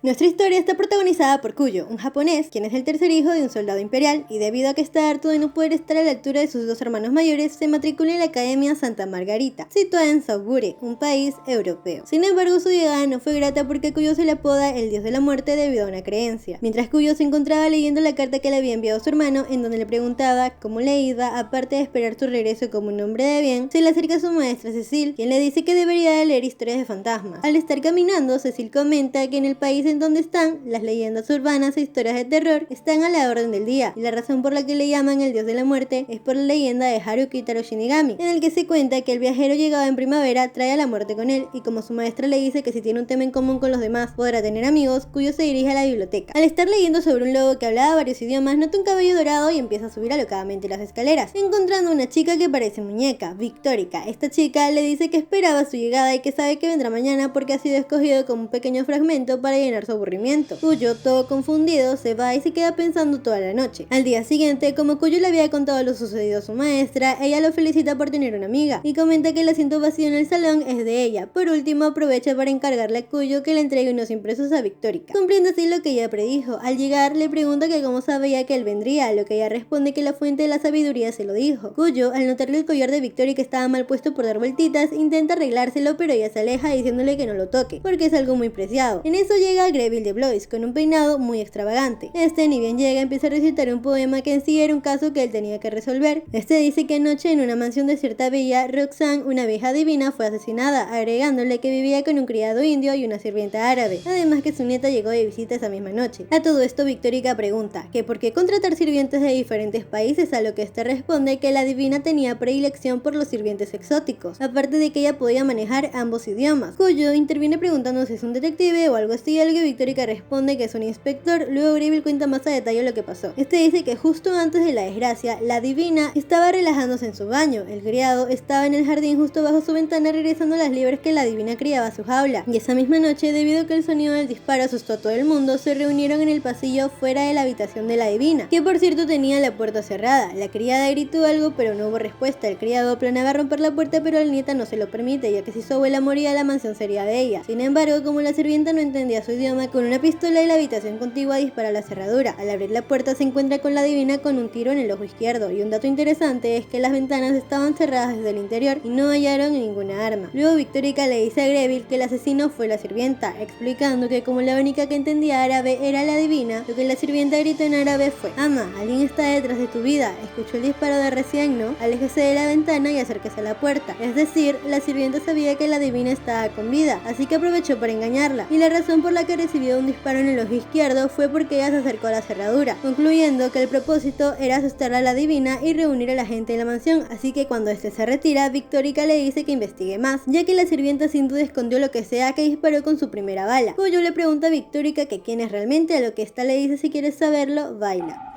Nuestra historia está protagonizada por Kuyo, un japonés, quien es el tercer hijo de un soldado imperial, y debido a que está harto de no poder estar a la altura de sus dos hermanos mayores, se matricula en la Academia Santa Margarita, situada en Saubure, un país europeo. Sin embargo, su llegada no fue grata porque a Kuyo se le apoda el dios de la muerte debido a una creencia. Mientras Kuyo se encontraba leyendo la carta que le había enviado su hermano, en donde le preguntaba cómo le iba, aparte de esperar su regreso como un hombre de bien, se le acerca a su maestra Cecil, quien le dice que debería de leer historias de fantasmas. Al estar caminando, Cecil comenta que en el país en donde están, las leyendas urbanas e historias de terror están a la orden del día, y la razón por la que le llaman el dios de la muerte es por la leyenda de Haruki Taro Shinigami, en el que se cuenta que el viajero llegado en primavera trae a la muerte con él, y como su maestra le dice que si tiene un tema en común con los demás podrá tener amigos, Kuyo se dirige a la biblioteca. Al estar leyendo sobre un lobo que hablaba varios idiomas, nota un cabello dorado y empieza a subir alocadamente las escaleras, encontrando una chica que parece muñeca, Victorica. Esta chica le dice que esperaba su llegada y que sabe que vendrá mañana porque ha sido escogido como un pequeño fragmento para llenar su aburrimiento. Kuyo, todo confundido, se va y se queda pensando toda la noche. Al día siguiente, como Kuyo le había contado lo sucedido a su maestra, ella lo felicita por tener una amiga y comenta que el asiento vacío en el salón es de ella. Por último, aprovecha para encargarle a Kuyo que le entregue unos impresos a Victorica, cumpliendo así lo que ella predijo. Al llegar, le pregunta que cómo sabía que él vendría, a lo que ella responde que la fuente de la sabiduría se lo dijo. Kuyo, al notarle el collar de Victorica estaba mal puesto por dar vueltitas, intenta arreglárselo, pero ella se aleja diciéndole que no lo toque, porque es algo muy preciado. En eso llega Greville de Blois con un peinado muy extravagante. Ni bien llega, empieza a recitar un poema que en sí era un caso que él tenía que resolver. Dice que anoche en una mansión de cierta villa, Roxanne, una vieja divina, fue asesinada, agregándole que vivía con un criado indio y una sirvienta árabe, además que su nieta llegó de visita esa misma noche. A todo esto, Victorica pregunta que por qué contratar sirvientes de diferentes países, a lo que este responde que la divina tenía predilección por los sirvientes exóticos, aparte de que ella podía manejar ambos idiomas. Kuyo interviene preguntando si es un detective o algo así, al que Victorica responde que es un inspector. Luego Greville cuenta más a detalle lo que pasó. Dice que justo antes de la desgracia, la divina estaba relajándose en su baño. El criado estaba en el jardín justo bajo su ventana regresando las liebres que la divina criaba a su jaula. Y esa misma noche, debido a que el sonido del disparo asustó a todo el mundo, se reunieron en el pasillo fuera de la habitación de la divina, que por cierto tenía la puerta cerrada. La criada gritó algo, pero no hubo respuesta. El criado planeaba romper la puerta, pero la nieta no se lo permite, ya que si su abuela moría, la mansión sería de ella. Sin embargo, como la sirvienta no entendía su idioma, con una pistola de la habitación contigua dispara la cerradura. Al abrir la puerta se encuentra con la divina con un tiro en el ojo izquierdo, y un dato interesante es que las ventanas estaban cerradas desde el interior y no hallaron ninguna arma. Luego Victorica le dice a Greville que el asesino fue la sirvienta, explicando que como la única que entendía árabe era la divina, lo que la sirvienta gritó en árabe fue: "Ama, alguien está detrás de tu vida, escuchó el disparo de recién, ¿no? Aléjese de la ventana y acérquese a la puerta". Es decir, la sirvienta sabía que la divina estaba con vida, así que aprovechó para engañarla, y la razón por la que recibió un disparo en el ojo izquierdo fue porque ella se acercó a la cerradura, concluyendo que el propósito era asustar a la divina y reunir a la gente en la mansión. Así que cuando se retira, Victorica le dice que investigue más, ya que la sirvienta sin duda escondió lo que sea que disparó con su primera bala. Kuyo le pregunta a Victorica que quién es realmente, a lo que esta le dice: si quieres saberlo, baila.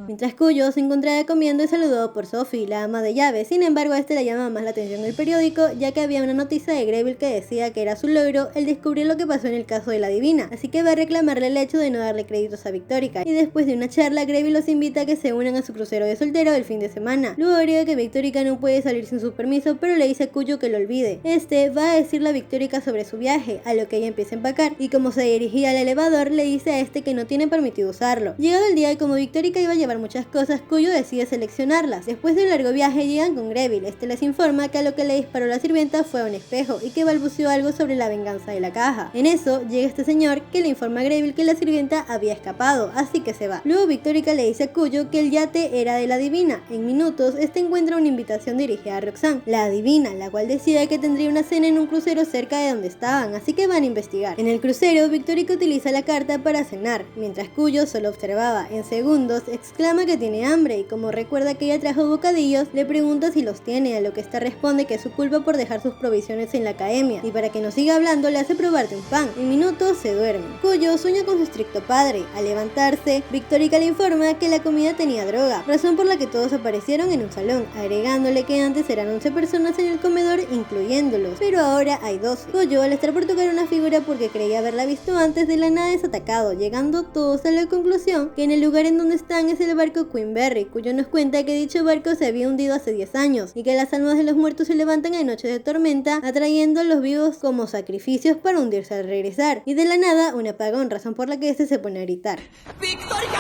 Mientras Kuyo se encontraba comiendo y saludado por Sophie, la ama de llaves. Sin embargo, a le llamaba más la atención el periódico, ya que había una noticia de Greville que decía que era su logro el descubrir lo que pasó en el caso de la divina, así que va a reclamarle el hecho de no darle créditos a Victorica. Y después de una charla, Greville los invita a que se unan a su crucero de soltero el fin de semana. Luego agrega que Victorica no puede salir sin su permiso, pero le dice a Kuyo que lo olvide. Va a decirle a Victorica sobre su viaje, a lo que ella empieza a empacar, y como se dirigía al elevador, le dice a que no tiene permitido usarlo. Llegado el día, y como Victorica iba a llevar muchas cosas, Kuyo decide seleccionarlas. Después de un largo viaje llegan con Greville. Les informa que a lo que le disparó la sirvienta fue a un espejo y que balbuceó algo sobre la venganza de la caja. En eso llega este señor que le informa a Greville que la sirvienta había escapado, así que se va. Luego Victorica le dice a Kuyo que el yate era de la divina. En minutos encuentra una invitación dirigida a Roxanne, la divina, la cual decide que tendría una cena en un crucero cerca de donde estaban, así que van a investigar. En el crucero, Victorica utiliza la carta para cenar, mientras Kuyo solo observaba. En segundos exclama que tiene hambre, y como recuerda que ella trajo bocadillos, le pregunta si los tiene, a lo que esta responde que es su culpa por dejar sus provisiones en la academia, y para que no siga hablando le hace probarte un pan. En minutos se duerme. Kuyo sueña con su estricto padre. Al levantarse, Victorica le informa que la comida tenía droga, razón por la que todos aparecieron en un salón, agregándole que antes eran 11 personas en el comedor, incluyéndolos, pero ahora hay 12. Kuyo, al estar por tocar una figura porque creía haberla visto antes, de la nada es atacado, llegando todos a la conclusión que en el lugar en donde están es el el barco Queenberry, cuyo nos cuenta que dicho barco se había hundido hace 10 años y que las almas de los muertos se levantan en noches de tormenta, atrayendo a los vivos como sacrificios para hundirse al regresar. Y de la nada, un apagón, razón por la que este se pone a gritar. ¡Victórica!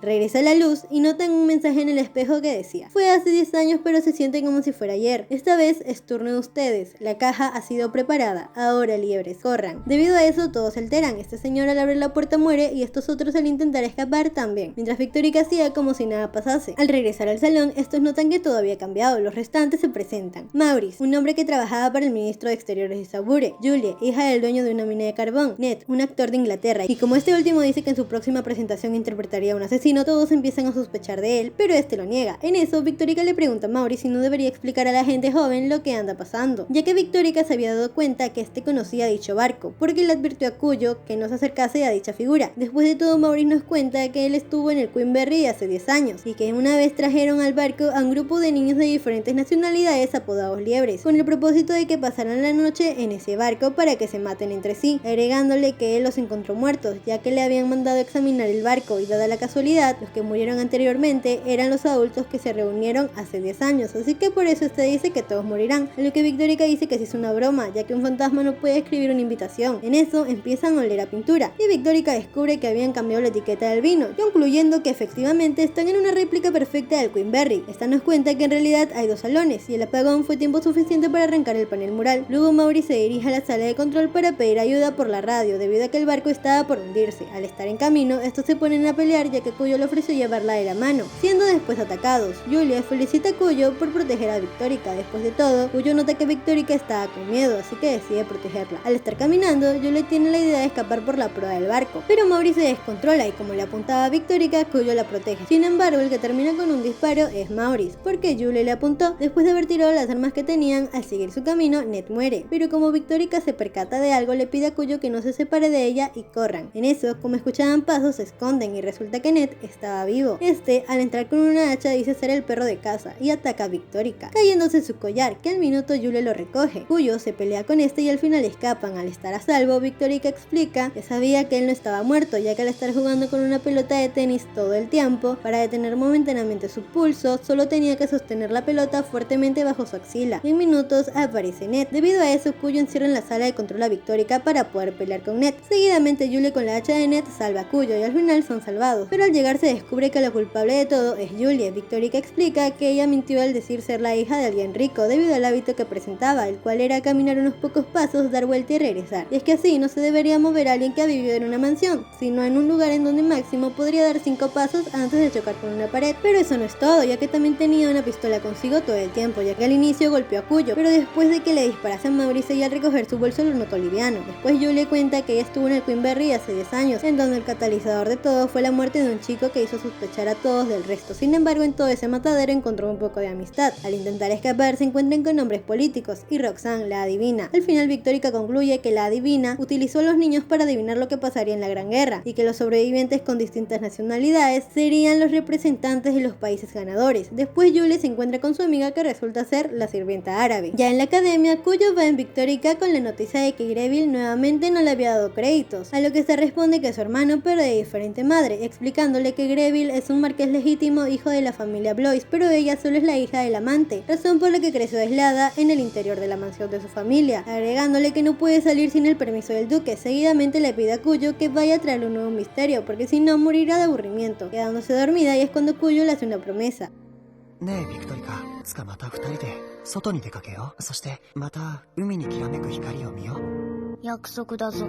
Regresa la luz y notan un mensaje en el espejo que decía: fue hace 10 años pero se siente como si fuera ayer. Esta vez es turno de ustedes. La caja ha sido preparada. Ahora, liebres, corran. Debido a eso, todos se alteran. Este señor al abrir la puerta muere y estos otros al intentar escapar también. Mientras Victorica hacía como si nada pasase. Al regresar al salón, estos notan que todo había cambiado. Los restantes se presentan. Maurice, un hombre que trabajaba para el ministro de Exteriores de Sabure. Julie, hija del dueño de una mina de carbón. Ned, un actor de Inglaterra. Y como este último dice que en su próxima presentación interpretaría a un asesino, todos empiezan a sospechar de él, pero este lo niega. En eso, Victorica le pregunta a Maurice si no debería explicar a la gente joven lo que anda pasando, ya que Victorica se había dado cuenta que este conocía dicho barco, porque le advirtió a Cuyo que no se acercase a dicha figura. Después de todo, Maurice nos cuenta que él estuvo en el Queenberry hace 10 años, y que una vez trajeron al barco a un grupo de niños de diferentes nacionalidades apodados liebres, con el propósito de que pasaran la noche en ese barco para que se maten entre sí, agregándole que él los encontró muertos, ya que le habían mandado a examinar el barco, y dada la casualidad, los que murieron anteriormente eran los adultos que se reunieron hace 10 años, así que por eso este dice que todos morirán, a lo que Victorica dice que sí es una broma, ya que un fantasma no puede escribir una invitación. En eso empiezan a oler a pintura, y Victorica descubre que habían cambiado la etiqueta del vino, concluyendo que efectivamente están en una réplica perfecta del Queenberry. Esta nos cuenta que en realidad hay 2 salones, y el apagón fue tiempo suficiente para arrancar el panel mural. Luego Maurice se dirige a la sala de control para pedir ayuda por la radio, debido a que el barco estaba por hundirse. Al estar en camino, estos se ponen a pelear, ya que Cuyo le ofreció llevarla de la mano, siendo después atacados. Julia felicita a Cuyo por proteger a Victorica. Después de todo, Cuyo nota que Victorica estaba con miedo, así que decide protegerla. Al estar caminando, Julia tiene la idea de escapar por la proa del barco, pero Maurice se descontrola y como le apuntaba a Victorica, Cuyo la protege. Sin embargo, el que termina con un disparo es Maurice, porque Julia le apuntó. Después de haber tirado las armas que tenían, al seguir su camino, Ned muere, pero como Victorica se percata de algo, le pide a Cuyo que no se separe de ella y corran. En eso, como escuchaban pasos, se esconden y resulta que Ned estaba vivo. Este, al entrar con una hacha, dice ser el perro de casa y ataca a Victorica, cayéndose su collar, que al minuto Julie lo recoge. Cuyo se pelea con este y al final escapan. Al estar a salvo, Victorica explica que sabía que él no estaba muerto, ya que al estar jugando con una pelota de tenis todo el tiempo, para detener momentáneamente su pulso, solo tenía que sostener la pelota fuertemente bajo su axila. Y en minutos aparece Ned. Debido a eso, Cuyo encierra en la sala de control a Victorica para poder pelear con Ned. Seguidamente, Julie con la hacha de Ned salva a Cuyo y al final son salvados, pero al llegar se descubre que la culpable de todo es Julie. Victorica explica que ella mintió al decir ser la hija de alguien rico debido al hábito que presentaba, el cual era caminar unos pocos pasos, dar vuelta y regresar. Y es que así no se debería mover a alguien que ha vivido en una mansión, sino en un lugar en donde máximo podría dar 5 pasos antes de chocar con una pared. Pero eso no es todo, ya que también tenía una pistola consigo todo el tiempo, ya que al inicio golpeó a Cuyo, pero después de que le disparase a Maurice y al recoger su bolso lo notó liviano. Después Julie cuenta que ella estuvo en el Queenberry hace 10 años, en donde el catalizador de todo fue la muerte de un chico que hizo sospechar a todos del resto. Sin embargo, en todo ese matadero encontró un poco de amistad. Al intentar escapar, se encuentran con hombres políticos y Roxanne, la adivina. Al final, Victorica concluye que la adivina utilizó a los niños para adivinar lo que pasaría en la Gran Guerra y que los sobrevivientes con distintas nacionalidades serían los representantes de los países ganadores. Después, Julie se encuentra con su amiga que resulta ser la sirvienta árabe. Ya en la academia, Cuyo va en Victorica con la noticia de que Greville nuevamente no le había dado créditos, a lo que se responde que es su hermano pero de diferente madre, explicándole que Greville es un marqués legítimo hijo de la familia Blois, pero ella solo es la hija del amante, razón por la que creció aislada en el interior de la mansión de su familia, agregándole que no puede salir sin el permiso del duque. Seguidamente le pide a Cuyo que vaya a traerle un nuevo misterio, porque si no morirá de aburrimiento, quedándose dormida, y es cuando Cuyo le hace una promesa. ねえビクトリカ、いつかまた二人で外に出かけよう。そしてまた海にきらめく光を見よう。約束だぞ。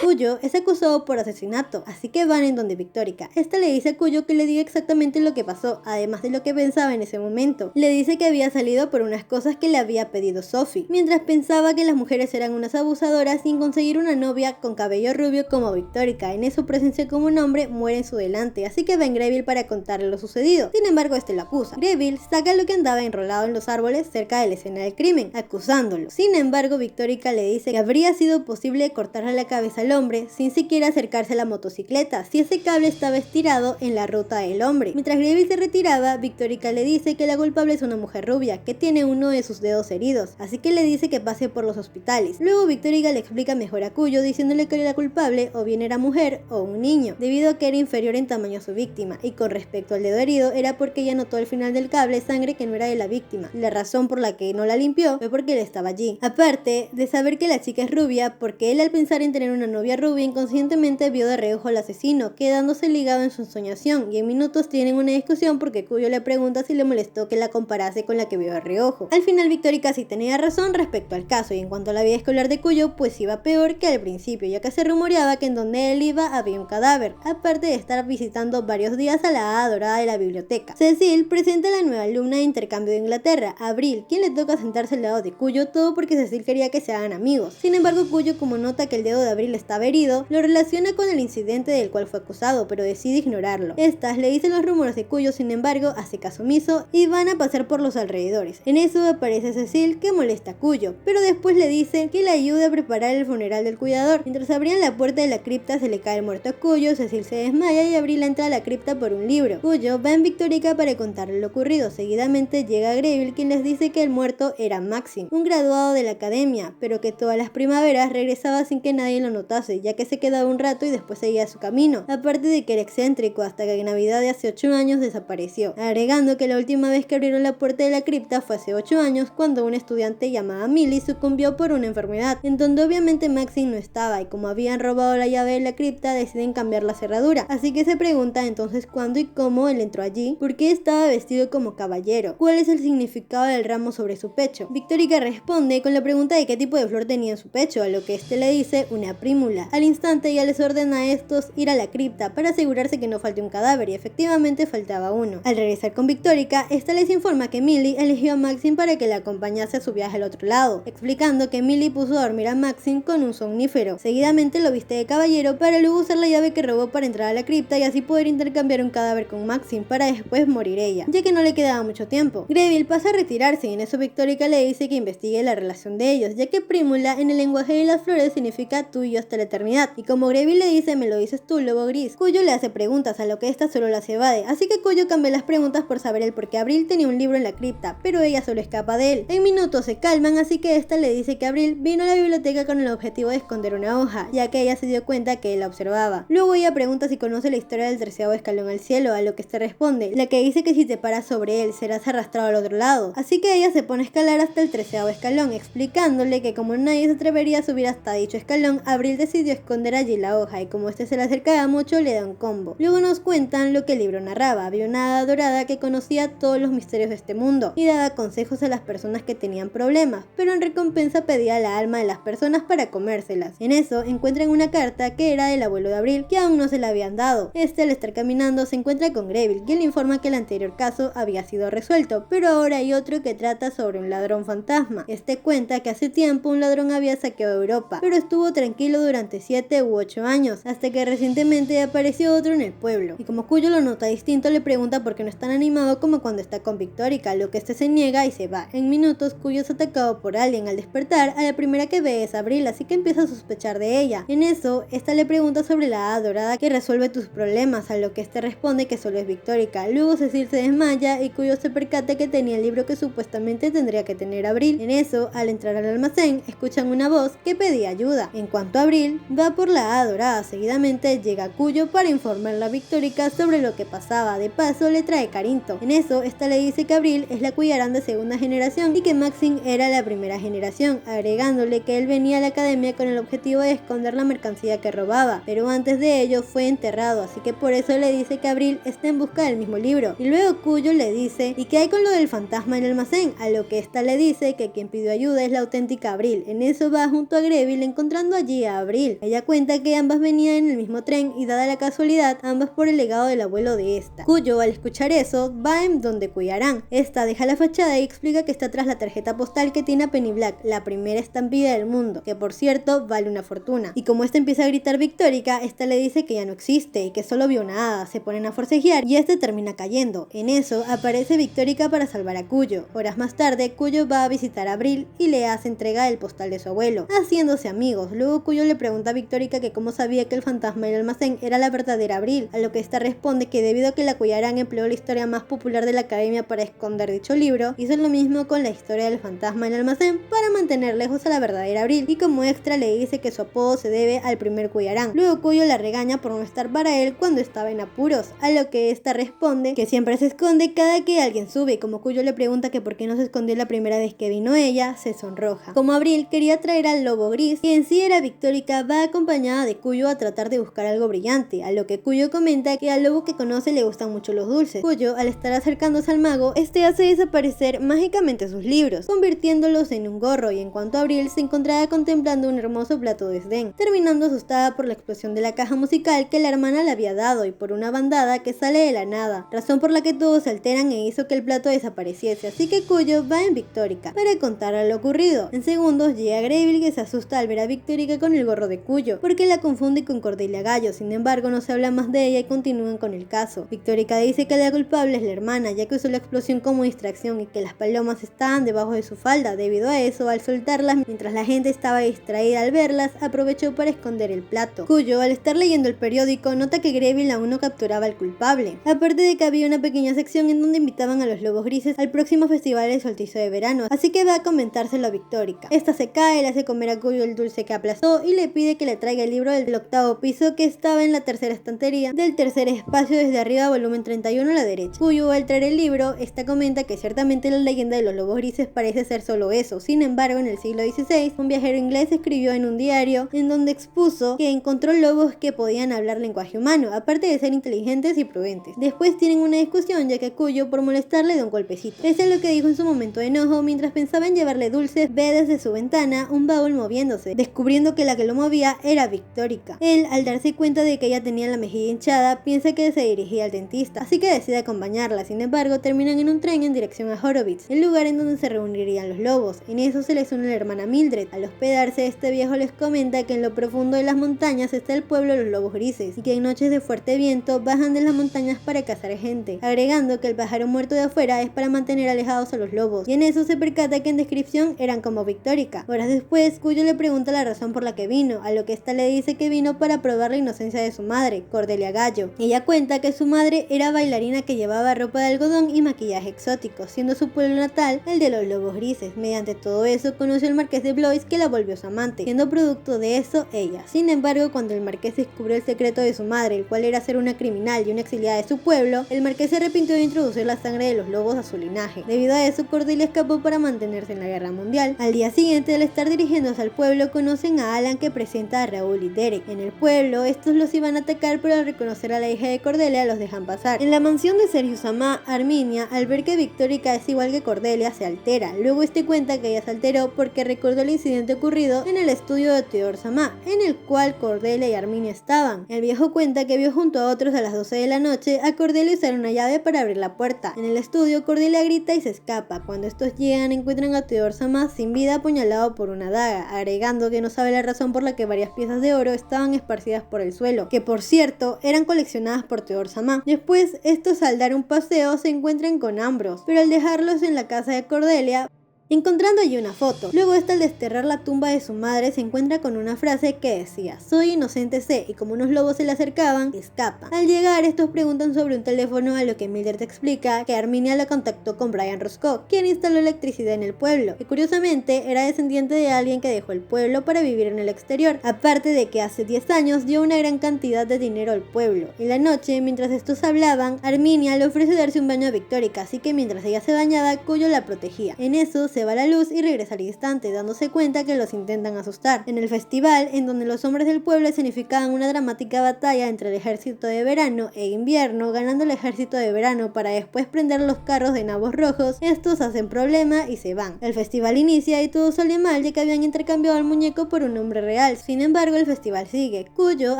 Cuyo es acusado por asesinato, así que van en donde Victorica. Esta le dice a Cuyo que le diga exactamente lo que pasó, además de lo que pensaba en ese momento. Le dice que había salido por unas cosas que le había pedido Sophie, mientras pensaba que las mujeres eran unas abusadoras sin conseguir una novia con cabello rubio como Victorica. En eso presencia como un hombre muere en su delante, así que va en Greville para contarle lo sucedido. Sin embargo, este lo acusa. Greville saca lo que andaba enrolado en los árboles cerca de la escena del crimen, acusándolo. Sin embargo, Victorica le dice que habría sido posible cortarle la cabeza al al hombre sin siquiera acercarse a la motocicleta, si ese cable estaba estirado en la ruta del hombre. Mientras Greville se retiraba, Victorica le dice que la culpable es una mujer rubia, que tiene uno de sus dedos heridos, así que le dice que pase por los hospitales. Luego Victorica le explica mejor a Cuyo, diciéndole que la culpable o bien era mujer o un niño, debido a que era inferior en tamaño a su víctima, y con respecto al dedo herido era porque ella notó al final del cable sangre que no era de la víctima. La razón por la que no la limpió fue porque él estaba allí. Aparte de saber que la chica es rubia, porque él al pensar en tener una novia rubia inconscientemente vio de reojo al asesino, quedándose ligado en su ensoñación, y en minutos tienen una discusión porque Cuyo le pregunta si le molestó que la comparase con la que vio de reojo. Al final Victorica sí tenía razón respecto al caso, y en cuanto a la vida escolar de Cuyo, pues iba peor que al principio, ya que se rumoreaba que en donde él iba había un cadáver, aparte de estar visitando varios días a la hada dorada de la biblioteca. Cecil presenta a la nueva alumna de intercambio de Inglaterra, Abril, quien le toca sentarse al lado de Cuyo, todo porque Cecil quería que se hagan amigos. Sin embargo, Cuyo, como nota que el dedo de Abril estaba herido, lo relaciona con el incidente del cual fue acusado, pero decide ignorarlo. Estas le dicen los rumores de Cuyo, sin embargo, hace caso omiso y van a pasar por los alrededores. En eso aparece Cecil, que molesta a Cuyo, pero después le dice que le ayude a preparar el funeral del cuidador. Mientras abrían la puerta de la cripta, se le cae el muerto a Cuyo, Cecil se desmaya y Abril entra a la cripta por un libro. Cuyo va en Victorica para contarle lo ocurrido. Seguidamente llega Greville, quien les dice que el muerto era Maxim, un graduado de la academia, pero que todas las primaveras regresaba sin que nadie lo notase, ya que se quedaba un rato y después seguía su camino, aparte de que era excéntrico hasta que en Navidad de hace 8 años desapareció, agregando que la última vez que abrieron la puerta de la cripta fue hace 8 años cuando una estudiante llamada Millie sucumbió por una enfermedad, en donde obviamente Maxim no estaba, y como habían robado la llave de la cripta deciden cambiar la cerradura, así que se pregunta entonces cuándo y cómo él entró allí, por qué estaba vestido como caballero, cuál es el significado del ramo sobre su pecho. Victorica responde con la pregunta de qué tipo de flor tenía en su pecho, a lo que este le dice una prímula. Al instante ella les ordena a estos ir a la cripta para asegurarse que no falte un cadáver, y efectivamente faltaba uno. Al regresar con Victorica, esta les informa que Millie eligió a Maxim para que la acompañase a su viaje al otro lado, explicando que Millie puso a dormir a Maxim con un somnífero. Seguidamente lo viste de caballero para luego usar la llave que robó para entrar a la cripta y así poder intercambiar un cadáver con Maxim para después morir ella, ya que no le quedaba mucho tiempo. Greville pasa a retirarse y en eso Victorica le dice que investigue la relación de ellos, ya que prímula en el lenguaje de las flores significa tú y yo hasta la eternidad, y como Greville le dice me lo dices tú, lobo gris, Cuyo le hace preguntas, a lo que esta solo las evade, así que Cuyo cambia las preguntas por saber el por qué Abril tenía un libro en la cripta, pero ella solo escapa de él. En minutos se calman, así que esta le dice que Abril vino a la biblioteca con el objetivo de esconder una hoja, ya que ella se dio cuenta que él la observaba. Luego ella pregunta si conoce la historia del 13º escalón al cielo, a lo que este responde, la que dice que si te paras sobre él serás arrastrado al otro lado, así que ella se pone a escalar hasta el 13º escalón, explicándole que como nadie se atrevería a subir hasta dicho escalón, Abril decidió esconder allí la hoja, y como este se le acercaba mucho le da un combo. Luego nos cuentan lo que el libro narraba. Había una hada dorada que conocía todos los misterios de este mundo y daba consejos a las personas que tenían problemas, pero en recompensa pedía la alma de las personas para comérselas. En eso encuentran una carta que era del abuelo de Abril, que aún no se la habían dado. Este, al estar caminando, se encuentra con Greville, quien le informa que el anterior caso había sido resuelto, pero ahora hay otro que trata sobre un ladrón fantasma. Este cuenta que hace tiempo un ladrón había saqueado Europa, pero estuvo tranquilo durante 7 u 8 años, hasta que recientemente apareció otro en el pueblo, y como Cuyo lo nota distinto, le pregunta por qué no es tan animado como cuando está con Victorica, lo que este se niega y se va. En minutos, Cuyo es atacado por alguien. Al despertar, a la primera que ve es Abril, así que empieza a sospechar de ella. En eso, esta le pregunta sobre la hada dorada que resuelve tus problemas, a lo que este responde que solo es Victorica. Luego Cecil se desmaya y Cuyo se percata que tenía el libro que supuestamente tendría que tener Abril. En eso, al entrar al almacén, escuchan una voz que pedía ayuda. En cuanto a Abril, va por la hada dorada. Seguidamente llega Cuyo para informarle a Victorica sobre lo que pasaba. De paso, le trae Carinto. En eso, esta le dice que Abril es la Cuyaran de segunda generación y que Maxim era la primera generación, agregándole que él venía a la academia con el objetivo de esconder la mercancía que robaba, pero antes de ello fue enterrado, así que por eso le dice que Abril está en busca del mismo libro. Y luego Cuyo le dice, ¿y qué hay con lo del fantasma en el almacén? A lo que esta le dice que quien pidió ayuda es la auténtica Abril. En eso va junto a Greville encontrando allí a Abril. Ella cuenta que ambas venían en el mismo tren y dada la casualidad, ambas por el legado del abuelo de esta. Cuyo, al escuchar eso, va en donde Cuyaran. Esta deja la fachada y explica que está tras la tarjeta postal que tiene a Penny Black, la primera estampida del mundo, que por cierto vale una fortuna. Y como esta empieza a gritar Victorica, esta le dice que ya no existe y que solo vio una hada. Se ponen a forcejear y este termina cayendo. En eso aparece Victorica para salvar a Cuyo. Horas más tarde, Cuyo va a visitar a Abril y le hace entrega del postal de su abuelo, haciéndose amigos. Luego Cuyo le pregunta a Victorica que cómo sabía que el fantasma del almacén era la verdadera Abril, a lo que esta responde que debido a que la Cuyarán empleó la historia más popular de la academia para esconder dicho libro, hizo lo mismo con la historia del fantasma del almacén para mantener lejos a la verdadera Abril, y como extra le dice que su apodo se debe al primer Cuyarán. Luego Cuyo la regaña por no estar para él cuando estaba en apuros, a lo que esta responde que siempre se esconde cada que alguien sube, y como Cuyo le pregunta que por qué no se escondió la primera vez que vino ella, se sonroja. Como Abril quería traer al lobo gris, que en sí era Victorica, va acompañada de Cuyo a tratar de buscar algo brillante, a lo que Cuyo comenta que al lobo que conoce le gustan mucho los dulces. Cuyo, al estar acercándose al mago, este hace desaparecer mágicamente sus libros, convirtiéndolos en un gorro, y en cuanto a Abril se encontraba contemplando un hermoso plato de desdén, terminando asustada por la explosión de la caja musical que la hermana le había dado y por una bandada que sale de la nada, razón por la que todos se alteran e hizo que el plato desapareciese, así que Cuyo va en Victorica para contarle lo ocurrido. En segundos llega Greville, que se asusta al ver a Victorica con el gorro de Cuyo, porque la confunde con Cordelia Gallo. Sin embargo, no se habla más de ella y continúan con el caso. Victorica dice que la culpable es la hermana, ya que usó la explosión como distracción y que las palomas estaban debajo de su falda. Debido a eso, al soltarlas mientras la gente estaba distraída al verlas, aprovechó para esconder el plato. Cuyo, al estar leyendo el periódico, nota que Greville aún no capturaba al culpable, aparte de que había una pequeña sección en donde invitaban a los lobos grises al próximo festival del solsticio de verano, así que va a comentárselo a Victorica. Esta se cae, le hace comer a Cuyo el dulce que aplastó y le pide que le traiga el libro del octavo piso que estaba en la tercera estantería del tercer espacio desde arriba, volumen 31 a la derecha. Cuyo, al traer el libro, esta comenta que ciertamente la leyenda de los lobos grises parece ser solo eso. Sin embargo, en el siglo XVI, un viajero inglés escribió en un diario en donde expuso que encontró lobos que podían hablar lenguaje humano, aparte de ser inteligentes y prudentes. Después tienen una discusión, ya que Cuyo, por molestarle, da un golpecito. Eso es lo que dijo en su momento de enojo. Mientras pensaba en llevarle dulces, ve desde su ventana un baúl moviéndose, descubriendo que la que lo movía era Victorica. Él, al darse cuenta de que ella tenía la mejilla hinchada, piensa que se dirigía al dentista, así que decide acompañarla. Sin embargo, terminan en un tren en dirección a Horowitz, el lugar en donde se reunirían los lobos. En eso se les une la hermana Mildred. Al hospedarse, este viejo les comenta que en lo profundo de las montañas está el pueblo de los lobos grises, y que en noches de fuerte viento bajan de las montañas para cazar gente, agregando que el pájaro muerto de afuera es para mantener alejados a los lobos, y en eso se percata que en descripción eran como Victorica. Horas después, Cuyo le pregunta la razón por la que vino, a lo que esta le dice que vino para probar la inocencia de su madre, Cordelia Gallo. Ella cuenta que su madre era bailarina que llevaba ropa de algodón y maquillaje exótico, siendo su pueblo natal el de los lobos grises. Mediante todo eso conoció al marqués de Blois, que la volvió su amante, siendo producto de eso ella. Sin embargo, cuando el marqués descubrió el secreto de su madre, el cual era ser una criminal y una exiliada de su pueblo, el marqués se arrepintió de introducir la sangre de los lobos a su linaje. Debido a eso, Cordelia escapó para mantenerse en la guerra mundial. Al día siguiente, al estar dirigiéndose al pueblo, conocen a Alan, que presenta a Raúl y Derek. En el pueblo, estos los iban a atacar, pero al reconocer a la hija de Cordelia, los dejan pasar. En la mansión de Sergio Samá, Arminia, al ver que Victorica es igual que Cordelia, se altera. Luego este cuenta que ella se alteró porque recordó el incidente ocurrido en el estudio de Theodore Samá, en el cual Cordelia y Arminia estaban. El viejo cuenta que vio junto a otros a las 12 de la noche a Cordelia usar una llave para abrir la puerta. En el estudio, Cordelia grita y se escapa. Cuando estos llegan, encuentran a Theodore Samá sin vida, apuñalado por una daga, agregando que no sabe la razón por la que varias piezas de oro estaban esparcidas por el suelo, que por cierto eran coleccionadas por Theodore Samá. Después, estos al dar un paseo se encuentran con Ambrose, pero al dejarlos en la casa de Cordelia, encontrando allí una foto. Luego esta, al desterrar la tumba de su madre, se encuentra con una frase que decía: soy inocente sé, y como unos lobos se le acercaban, escapa. Al llegar, estos preguntan sobre un teléfono, a lo que Mildred explica que Arminia la contactó con Brian Roscoe, quien instaló electricidad en el pueblo, y curiosamente era descendiente de alguien que dejó el pueblo para vivir en el exterior, aparte de que hace 10 años dio una gran cantidad de dinero al pueblo. En la noche, mientras estos hablaban, Arminia le ofrece darse un baño a Victorica, así que mientras ella se bañaba, Cuyo la protegía. En eso se va la luz y regresa al instante, dándose cuenta que los intentan asustar. En el festival, en donde los hombres del pueblo escenificaban una dramática batalla entre el ejército de verano e invierno, ganando el ejército de verano para después prender los carros de nabos rojos, estos hacen problema y se van. El festival inicia y todo sale mal, ya que habían intercambiado al muñeco por un hombre real. Sin embargo, el festival sigue. Cuyo,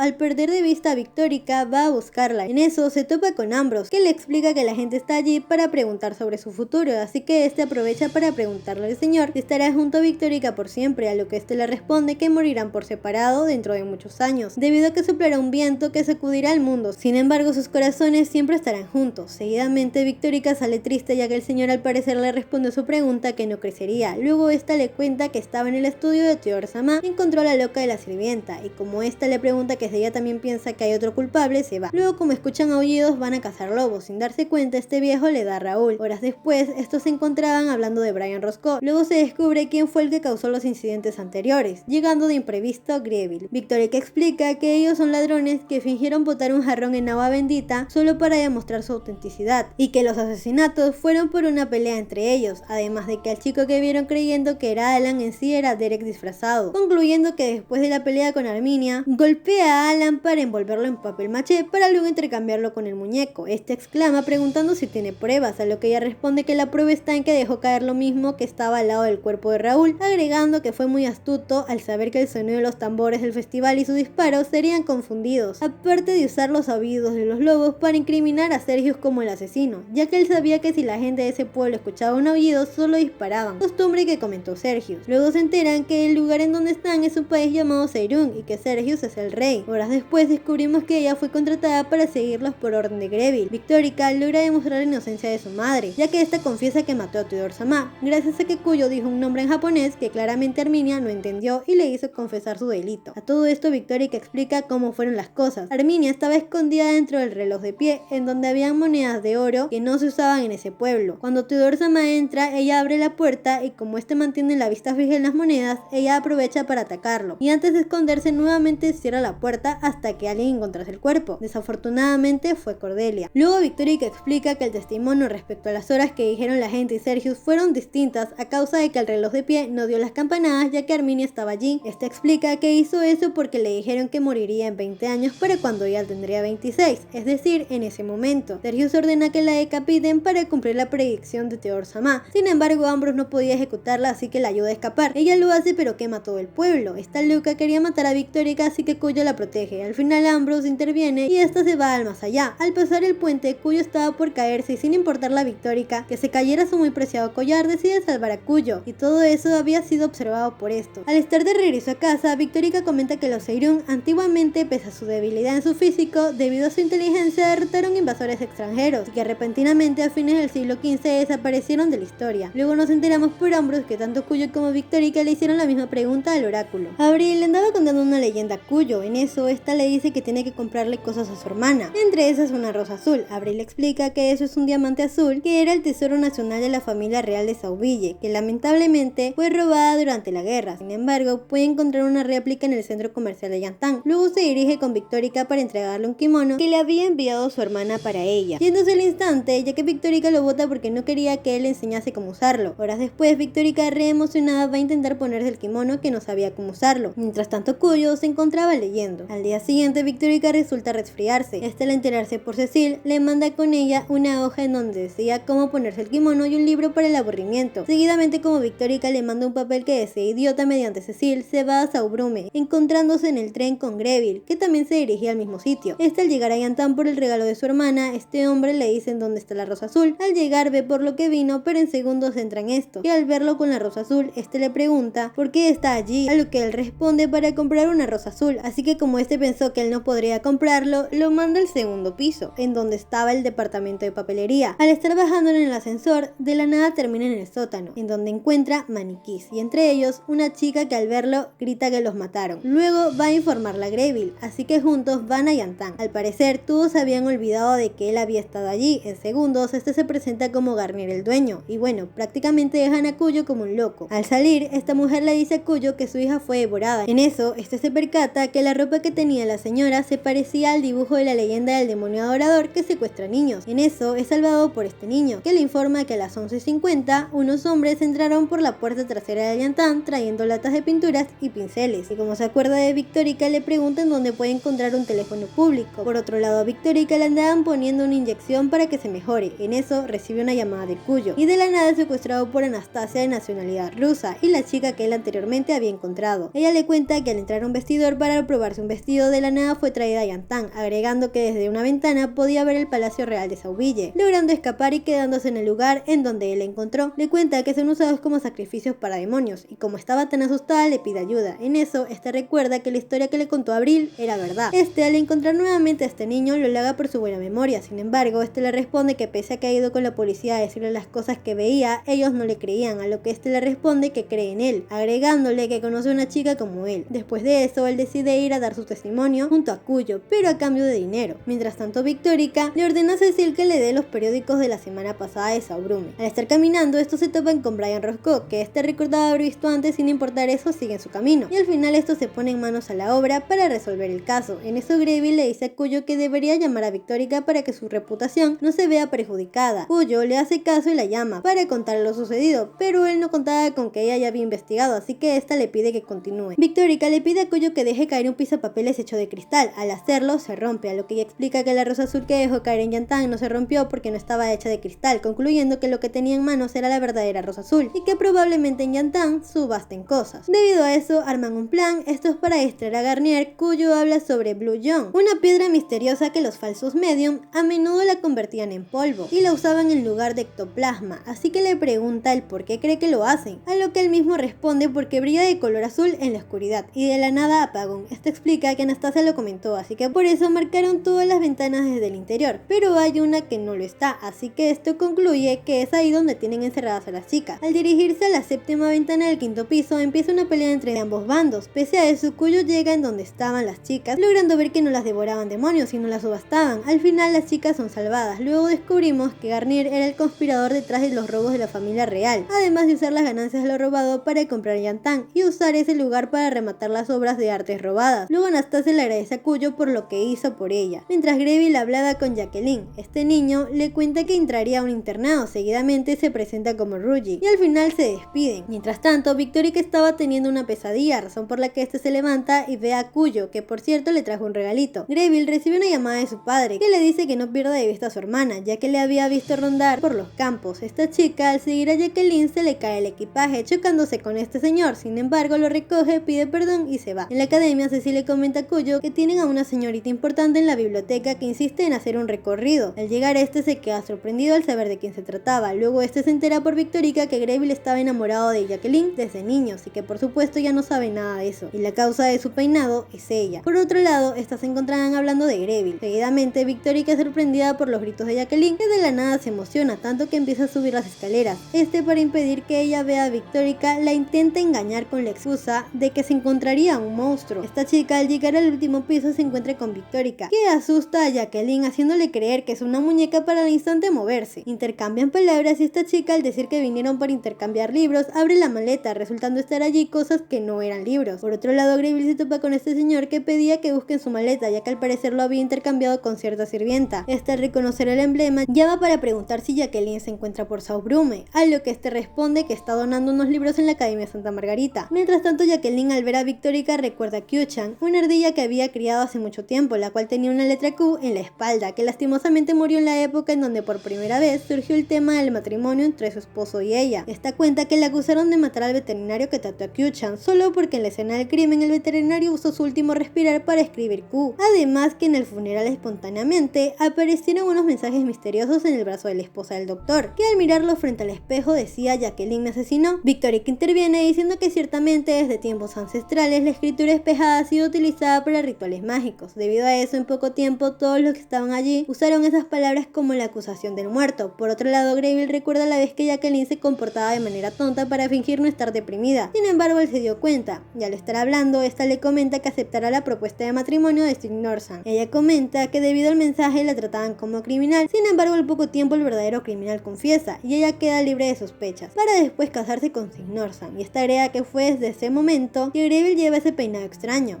al perder de vista a Victorica, va a buscarla. En eso se topa con Ambrose, que le explica que la gente está allí para preguntar sobre su futuro, así que este aprovecha para preguntar comentarle al señor que estará junto a Victorica por siempre, a lo que este le responde que morirán por separado dentro de muchos años, debido a que soplará un viento que sacudirá el mundo. Sin embargo, sus corazones siempre estarán juntos. Seguidamente, Victorica sale triste ya que el señor al parecer le respondió su pregunta que no crecería. Luego esta le cuenta que estaba en el estudio de Theodore-sama y encontró a la loca de la sirvienta, y como esta le pregunta que si ella también piensa que hay otro culpable, se va. Luego, como escuchan aullidos, van a cazar lobos. Sin darse cuenta, este viejo le da a Raúl. Horas después, estos se encontraban hablando de Brian Roscoe. Luego se descubre quién fue el que causó los incidentes anteriores, llegando de imprevisto Greville. Victorica explica que ellos son ladrones que fingieron botar un jarrón en agua bendita solo para demostrar su autenticidad, y que los asesinatos fueron por una pelea entre ellos, además de que al chico que vieron creyendo que era Alan en sí era Derek disfrazado, concluyendo que después de la pelea con Arminia, golpea a Alan para envolverlo en papel maché para luego intercambiarlo con el muñeco. Este exclama preguntando si tiene pruebas, a lo que ella responde que la prueba está en que dejó caer lo mismo que estaba al lado del cuerpo de Raúl, agregando que fue muy astuto al saber que el sonido de los tambores del festival y sus disparos serían confundidos, aparte de usar los aullidos de los lobos para incriminar a Sergius como el asesino, ya que él sabía que si la gente de ese pueblo escuchaba un aullido solo disparaban, costumbre que comentó Sergius. Luego se enteran que el lugar en donde están es un país llamado Seirun y que Sergius es el rey. Horas después descubrimos que ella fue contratada para seguirlos por orden de Greville. Victorica logra demostrar la inocencia de su madre, ya que esta confiesa que mató a Theodore-sama, gracias a que Kuyo dijo un nombre en japonés que claramente Arminia no entendió y le hizo confesar su delito. A todo esto Victorica explica cómo fueron las cosas. Arminia estaba escondida dentro del reloj de pie, en donde habían monedas de oro que no se usaban en ese pueblo. Cuando Theodore-sama entra, ella abre la puerta y como este mantiene la vista fija en las monedas, ella aprovecha para atacarlo. Y antes de esconderse nuevamente cierra la puerta hasta que alguien encontrase el cuerpo. Desafortunadamente fue Cordelia. Luego Victorica explica que el testimonio respecto a las horas que dijeron la gente y Sergius fueron distintas a causa de que el reloj de pie no dio las campanadas ya que Arminia estaba allí. Este explica que hizo eso porque le dijeron que moriría en 20 años para cuando ella tendría 26, es decir, en ese momento. Sergius ordena que la decapiten para cumplir la predicción de Theodore-sama. Sin embargo, Ambrose no podía ejecutarla, así que la ayuda a escapar. Ella lo hace pero quema todo el pueblo. Esta loca quería matar a Victorica, así que Kuyo la protege. Al final Ambrose interviene y esta se va al más allá. Al pasar el puente, Kuyo estaba por caerse y sin importar la Victorica que se cayera su muy preciado collar, decide salvar a Kuyo, y todo eso había sido observado por esto. Al estar de regreso a casa, Victorica comenta que los Seirun antiguamente, pese a su debilidad en su físico, debido a su inteligencia derrotaron invasores extranjeros y que repentinamente a fines del siglo XV desaparecieron de la historia. Luego nos enteramos por Ambrose que tanto Kuyo como Victorica le hicieron la misma pregunta al oráculo. Abril le andaba contando una leyenda a Kuyo. En eso esta le dice que tiene que comprarle cosas a su hermana, entre esas una rosa azul. Abril le explica que eso es un diamante azul que era el tesoro nacional de la familia real de Sauville, que lamentablemente fue robada durante la guerra. Sin embargo, puede encontrar una réplica en el centro comercial de Yantan. Luego se dirige con Victorica para entregarle un kimono que le había enviado su hermana para ella, yéndose al instante ya que Victorica lo bota porque no quería que él le enseñase cómo usarlo. Horas después, Victorica re emocionada va a intentar ponerse el kimono que no sabía cómo usarlo. Mientras tanto, Kuyo se encontraba leyendo. Al día siguiente, Victorica resulta resfriarse. Al enterarse por Cecil, le manda con ella una hoja en donde decía cómo ponerse el kimono y un libro para el aburrimiento. Seguidamente, como Victorica le manda un papel que ese idiota mediante Cecil, se va a Saubrume, encontrándose en el tren con Greville, que también se dirigía al mismo sitio. Al llegar a Yantan por el regalo de su hermana, este hombre le dice en dónde está la rosa azul. Al llegar ve por lo que vino, pero en segundos entra en esto, y al verlo con la rosa azul, le pregunta por qué está allí, a lo que él responde para comprar una rosa azul, así que como pensó que él no podría comprarlo, lo manda al segundo piso, en donde estaba el departamento de papelería. Al estar bajando en el ascensor, de la nada termina en el sótano, en donde encuentra maniquís, y entre ellos una chica que al verlo grita que los mataron. Luego va a informarla a Greville, así que juntos van a Yantan. Al parecer, todos habían olvidado de que él había estado allí. En segundos, se presenta como Garnier el dueño, y bueno, prácticamente dejan a Kuyo como un loco. Al salir, esta mujer le dice a Kuyo que su hija fue devorada. En eso, se percata que la ropa que tenía la señora se parecía al dibujo de la leyenda del demonio adorador que secuestra niños. En eso, es salvado por este niño, que le informa que a las 11:50 unos hombres entraron por la puerta trasera de Yantan trayendo latas de pinturas y pinceles. Y como se acuerda de Victorica, le preguntan dónde puede encontrar un teléfono público. Por otro lado, a Victorica le andaban poniendo una inyección para que se mejore. En eso, recibe una llamada de Kuyo, y de la nada es secuestrado por Anastasia de nacionalidad rusa y la chica que él anteriormente había encontrado. Ella le cuenta que al entrar a un vestidor para probarse un vestido, de la nada fue traída a Yantan, agregando que desde una ventana podía ver el Palacio Real de Sauville, logrando escapar y quedándose en el lugar en donde él la encontró. Le cuenta explica que son usados como sacrificios para demonios, y como estaba tan asustada le pide ayuda. En eso, recuerda que la historia que le contó Abril era verdad. Al encontrar nuevamente a este niño, lo halaga por su buena memoria. Sin embargo, le responde que pese a que ha ido con la policía a decirle las cosas que veía, ellos no le creían, a lo que le responde que cree en él, agregándole que conoce a una chica como él. Después de eso, él decide ir a dar su testimonio junto a Cuyo, pero a cambio de dinero. Mientras tanto, Victorica le ordena a Cecil que le dé los periódicos de la semana pasada de Saubrume. Al estar caminando, estos se topan con Brian Roscoe, que recordaba haber visto antes. Sin importar eso, sigue en su camino, y al final estos se ponen manos a la obra para resolver el caso. En eso, Greville le dice a Cuyo que debería llamar a Victorica para que su reputación no se vea perjudicada. Cuyo le hace caso y la llama para contarle lo sucedido, pero él no contaba con que ella ya había investigado, así que esta le pide que continúe. Victorica le pide a Cuyo que deje caer un pisapapeles hecho de cristal. Al hacerlo, se rompe, a lo que ella explica que la rosa azul que dejó caer en Yantan no se rompió porque no estaba hecha de cristal, concluyendo que lo que tenía en manos era la verdadera rosa azul y que probablemente en Yantan subasten cosas. Debido a eso, arman un plan. Esto es para distraer a Garnier. Cuyo habla sobre Blue John, una piedra misteriosa que los falsos medium a menudo la convertían en polvo y la usaban en lugar de ectoplasma, así que le pregunta el por qué cree que lo hacen, a lo que él mismo responde porque brilla de color azul en la oscuridad y de la nada apagón. Esto explica que Anastasia lo comentó, así que por eso marcaron todas las ventanas desde el interior, pero hay una que no lo está, así que esto concluye que es ahí donde tienen encerradas a las chicas. Al dirigirse a la séptima ventana del quinto piso, empieza una pelea entre ambos bandos. Pese a eso, Cuyo llega en donde estaban las chicas, logrando ver que no las devoraban demonios, sino las subastaban. Al final las chicas son salvadas. Luego descubrimos que Garnier era el conspirador detrás de los robos de la familia real, además de usar las ganancias de lo robado para comprar Yantan y usar ese lugar para rematar las obras de artes robadas. Luego Anastasia le agradece a Cuyo por lo que hizo por ella, mientras Greville hablaba con Jacqueline. Este niño le cuenta que entraría a un internado, seguidamente se presenta como Rugy y al final se despiden. Mientras tanto, Victorica estaba teniendo una pesadilla, razón por la que se levanta y ve a Cuyo, que por cierto le trajo un regalito. Greville recibe una llamada de su padre, que le dice que no pierda de vista a su hermana, ya que le había visto rondar por los campos. Esta chica, al seguir a Jacqueline, se le cae el equipaje, chocándose con este señor. Sin embargo, lo recoge, pide perdón y se va. En la academia, Cecil le comenta a Cuyo que tienen a una señorita importante en la biblioteca que insiste en hacer un recorrido. Al llegar se queda sorprendido al saber de quién se trataba. Luego se entera por Victorica que Greville estaba enamorado de Jacqueline desde niño, así que por supuesto ya no sabe nada de eso, y la causa de su peinado es ella. Por otro lado, estas se encontraban hablando de Greville. Seguidamente, Victorica es sorprendida por los gritos de Jacqueline, que de la nada se emociona tanto que empieza a subir las escaleras. Para impedir que ella vea a Victorica, la intenta engañar con la excusa de que se encontraría un monstruo. Esta chica, al llegar al último piso, se encuentra con Victorica, que asusta a Jacqueline haciéndole creer que es una muñeca para al instante moverse. Intercambian palabras y esta chica, al decir que vinieron para intercambiar libros, abre la maleta, resultando estar allí cosas que no eran libros. Por otro lado, Greville se topa con este señor que pedía que busquen su maleta, ya que al parecer lo había intercambiado con cierta sirvienta. Al reconocer el emblema, llama para preguntar si Jacqueline se encuentra por Saubrume, a lo que responde que está donando unos libros en la Academia Santa Margarita. Mientras tanto, Jacqueline, al ver a Victorica, recuerda a Q-chan, una ardilla que había criado hace mucho tiempo, la cual tenía una letra Q en la espalda, que lastimosamente murió en la época en donde por primera vez surgió el tema del matrimonio entre su esposo y ella. Esta cuenta que la acusaron de matar al veterinario que trató a Q-chan, solo porque en la escena del crimen el veterinario usó su último respirar para escribir Q. Además que en el funeral espontáneamente aparecieron unos mensajes misteriosos en el brazo de la esposa del doctor, que al mirarlo frente al espejo decía: Jacqueline me asesinó. Victorica interviene diciendo que ciertamente desde tiempos ancestrales la escritura espejada ha sido utilizada para rituales mágicos. Debido a eso, en poco tiempo todos los que estaban allí usaron esas palabras como la acusación del muerto. Por otro lado, Greville recuerda la vez que Jacqueline se comportaba de manera tonta para fingir no estar deprimida. Sin embargo, él se dio cuenta, y al estar hablando, esta le comenta que aceptará la propuesta de matrimonio de Steve Norsan. Ella comenta que debido al mensaje la trataban como criminal. Sin embargo, al poco tiempo el verdadero criminal confiesa, y ella queda libre de sospechas, para después casarse con Steve Norsan. Y esta agrega que fue desde ese momento que Greville lleva ese peinado extraño.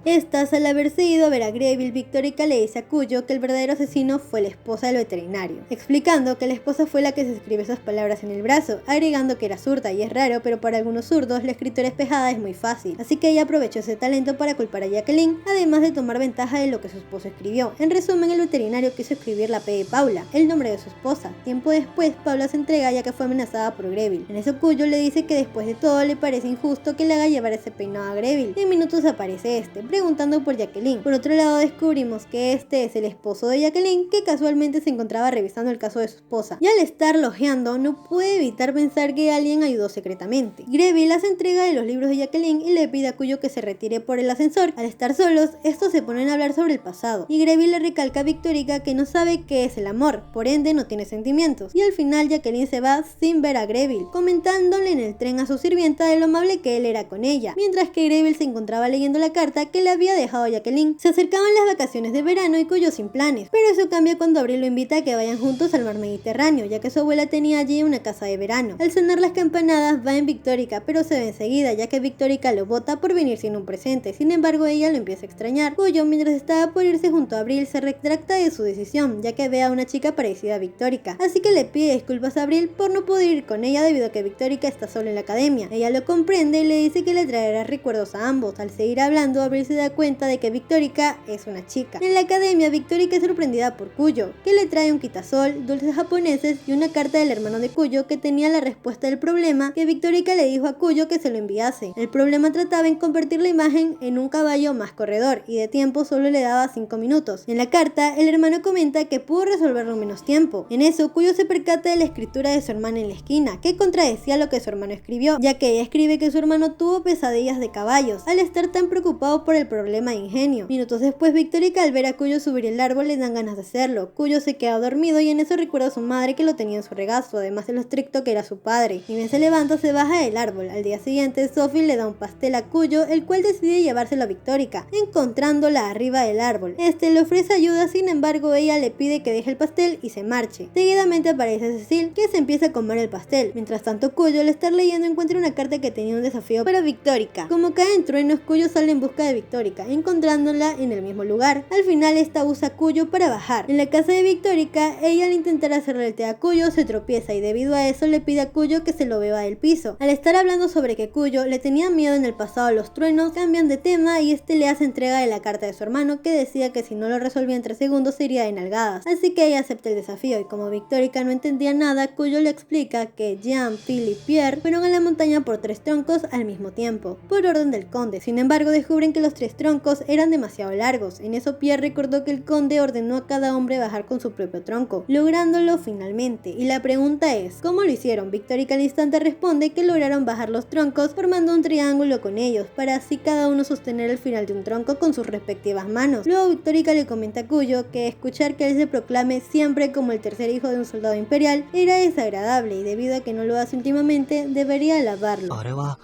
Al haberse ido a ver a Greville, Victorica le dice a Cuyo que el verdadero asesino fue la esposa del veterinario, explicando que la esposa fue la que se escribe esas palabras en el brazo, agregando que era zurda, y es raro, pero para algunos zurdos la escritura espejada es muy fácil, así que ella aprovechó ese talento para culpar a Jacqueline, además de tomar ventaja de lo que su esposo escribió. En resumen, el veterinario quiso escribir la P de Paula, el nombre de su esposa. Tiempo después, Paula se entrega ya que fue amenazada por Greville. En eso Cuyo le dice que después de todo le parece injusto que le haga llevar ese peinado a Greville. En minutos aparece preguntando por Jacqueline. Por otro lado, descubrimos que es el esposo de Jacqueline, que casualmente se encontraba revisando el caso de su esposa, y al estar lojeando no puede evitar pensar que alguien ayudó secretamente. Greville hace entrega de los libros de Jacqueline y le pide a Cuyo que se retire por el ascensor. Al estar solos, estos se ponen a hablar sobre el pasado, y Greville le recalca a Victorica que no sabe qué es el amor, por ende no tiene sentimientos, y al final Jacqueline se va sin ver a Greville, comentándole en el tren a su sirvienta de lo amable que él era con ella, mientras que Greville se encontraba leyendo la carta que le había dejado Jacqueline. Se acercaban las vacaciones de verano y Cuyo sin planes, pero eso cambia cuando Abril lo invita a que vayan juntos al mar Mediterráneo, ya que su abuela tenía allí una casa de verano. Al sonar las campanadas va en Victorica, pero se ve enseguida, ya que Victorica lo bota por venir sin un presente. Sin embargo, ella lo empieza a extrañar. Cuyo, mientras estaba por irse junto a Abril, se retracta de su decisión, ya que ve a una chica parecida a Victorica, así que le pide disculpas a Abril por no poder ir con ella debido a que Victorica está sola en la academia. Ella lo comprende y le dice que le traerá recuerdos a ambos. Al seguir hablando, Abril se da cuenta de que Victorica es una chica. En la academia, Victorica es sorprendida por Cuyo, que le trae un quitasol, dulces japoneses y una carta del hermano de Cuyo que tenía la respuesta del problema que Victorica le dijo a Cuyo que se lo enviase. El problema trataba en convertir la imagen en un caballo más corredor y de tiempo solo le daba 5 minutos. En la carta, el hermano comenta que pudo resolverlo en menos tiempo. En eso, Cuyo se percata de la escritura de su hermana en la esquina, que contradecía lo que su hermano escribió, ya que ella escribe que su hermano tuvo pesadillas de caballos, al estar tan preocupado por el problema de ingenio. Minutos después, Victorica al ver a Cuyo subir el árbol le dan ganas de hacerlo. Cuyo se queda dormido y en eso recuerda a su madre que lo tenía en su regazo, además de lo estricto que era su padre. Y bien se levanta, se baja del árbol. Al día siguiente, Sophie le da un pastel a Cuyo, el cual decide llevárselo a Victorica, encontrándola arriba del árbol. Este le ofrece ayuda, sin embargo ella le pide que deje el pastel y se marche. Seguidamente aparece Cecil, que se empieza a comer el pastel. Mientras tanto, Cuyo, al estar leyendo, encuentra una carta que tenía un desafío para Victorica. Como caen truenos, Cuyo sale en busca de Victorica, encontrándola en el mismo lugar. Al final, esta usa a Cuyo para bajar. En la casa de Victorica, ella al intentar hacerle el té a Cuyo se tropieza y debido a eso le pide a Cuyo que se lo beba del piso. Al estar hablando sobre que Cuyo le tenía miedo en el pasado a los truenos, cambian de tema y este le hace entrega de la carta de su hermano que decía que si no lo resolvía en 3 segundos se iría de nalgadas. Así que ella acepta el desafío y como Victorica no entendía nada, Cuyo le explica que Jean, Phil y Pierre fueron a la montaña por 3 troncos al mismo tiempo, por orden del conde. Sin embargo, descubren que los 3 troncos eran demasiado largos. En eso Pierre recordó que el conde ordenó a cada hombre bajar con su propio tronco, lográndolo finalmente. Y la pregunta es, ¿cómo lo hicieron? Victorica al instante responde que lograron bajar los troncos formando un triángulo con ellos, para así cada uno sostener el final de un tronco con sus respectivas manos. Luego Victorica le comenta a Cuyo que escuchar que él se proclame siempre como el tercer hijo de un soldado imperial era desagradable y debido a que no lo hace últimamente, debería alabarlo. あれは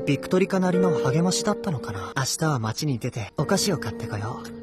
ビクトリカなりの励ましだったのかな。明日は街に出てお菓子を買ってこよう。